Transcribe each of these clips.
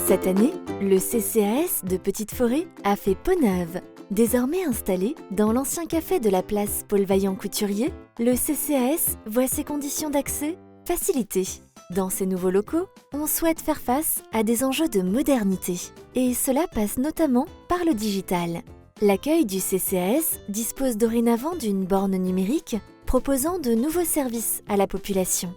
Cette année, le CCAS de Petite Forêt a fait peau neuve. Désormais installé dans l'ancien café de la place Paul Vaillant-Couturier, le CCAS voit ses conditions d'accès facilitées. Dans ces nouveaux locaux, on souhaite faire face à des enjeux de modernité. Et cela passe notamment par le digital. L'accueil du CCAS dispose dorénavant d'une borne numérique proposant de nouveaux services à la population.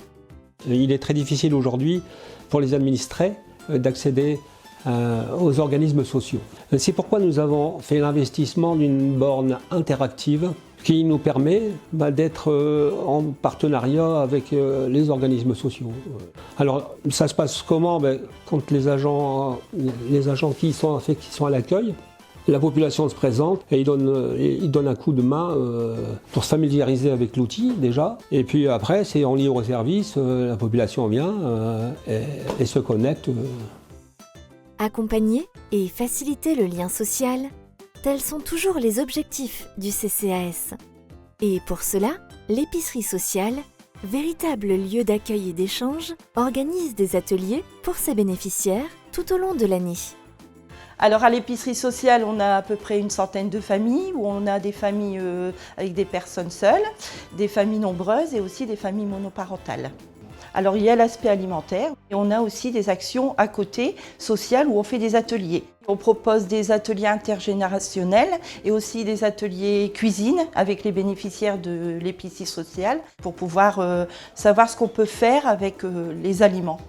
Il est très difficile aujourd'hui pour les administrés d'accéder aux organismes sociaux. C'est pourquoi nous avons fait l'investissement d'une borne interactive qui nous permet d'être en partenariat avec les organismes sociaux. Alors ça se passe comment? Quand les agents qui sont à l'accueil, la population se présente et ils donnent un coup de main pour se familiariser avec l'outil déjà. Et puis après, c'est en libre service, la population vient et se connecte. Accompagner et faciliter le lien social, tels sont toujours les objectifs du CCAS. Et pour cela, l'épicerie sociale, véritable lieu d'accueil et d'échange, organise des ateliers pour ses bénéficiaires tout au long de l'année. Alors à l'épicerie sociale, on a à peu près une centaine de familles, où on a des familles avec des personnes seules, des familles nombreuses et aussi des familles monoparentales. Alors il y a l'aspect alimentaire et on a aussi des actions à côté, sociales, où on fait des ateliers. On propose des ateliers intergénérationnels et aussi des ateliers cuisine avec les bénéficiaires de l'épicerie sociale pour pouvoir savoir ce qu'on peut faire avec les aliments.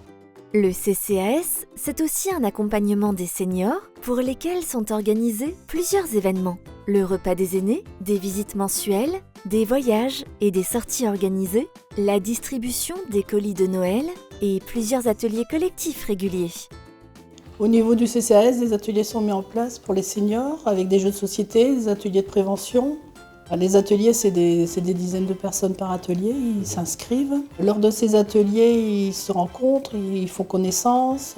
Le CCAS, c'est aussi un accompagnement des seniors pour lesquels sont organisés plusieurs événements. Le repas des aînés, des visites mensuelles, des voyages et des sorties organisées, la distribution des colis de Noël et plusieurs ateliers collectifs réguliers. Au niveau du CCAS, des ateliers sont mis en place pour les seniors avec des jeux de société, des ateliers de prévention. Les ateliers, c'est des dizaines de personnes par atelier, ils s'inscrivent. Lors de ces ateliers, ils se rencontrent, ils font connaissance,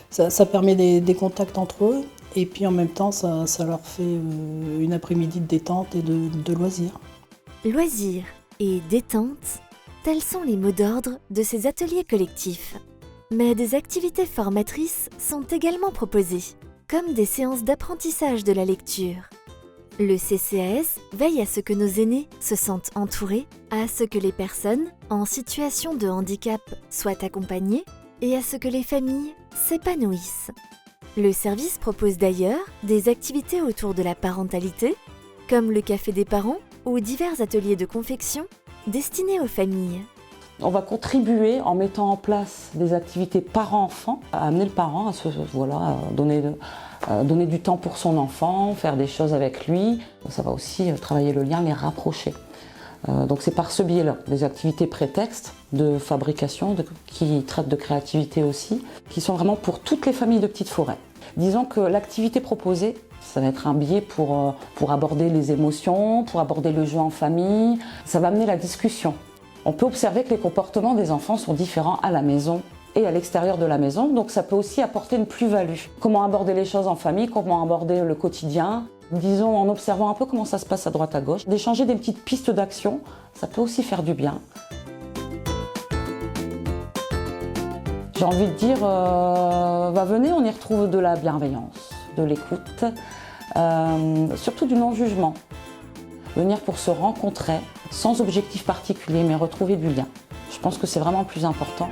ça permet des contacts entre eux. Et puis en même temps, ça leur fait une après-midi de détente et de loisirs. Loisirs et détente, tels sont les mots d'ordre de ces ateliers collectifs. Mais des activités formatrices sont également proposées, comme des séances d'apprentissage de la lecture. Le CCAS veille à ce que nos aînés se sentent entourés, à ce que les personnes en situation de handicap soient accompagnées et à ce que les familles s'épanouissent. Le service propose d'ailleurs des activités autour de la parentalité, comme le café des parents ou divers ateliers de confection destinés aux familles. On va contribuer en mettant en place des activités parents-enfants, à amener le parent à donner du temps pour son enfant, faire des choses avec lui. Ça va aussi travailler le lien, les rapprocher. Donc c'est par ce biais-là, des activités prétextes de fabrication, qui traitent de créativité aussi, qui sont vraiment pour toutes les familles de Petite Forêt. Disons que l'activité proposée, ça va être un biais pour aborder les émotions, pour aborder le jeu en famille. Ça va amener la discussion. On peut observer que les comportements des enfants sont différents à la maison et à l'extérieur de la maison, donc ça peut aussi apporter une plus-value. Comment aborder les choses en famille, comment aborder le quotidien, disons en observant un peu comment ça se passe à droite à gauche, d'échanger des petites pistes d'action, ça peut aussi faire du bien. J'ai envie de dire, venez, on y retrouve de la bienveillance, de l'écoute, surtout du non-jugement. Venir pour se rencontrer, sans objectif particulier, mais retrouver du lien. Je pense que c'est vraiment le plus important.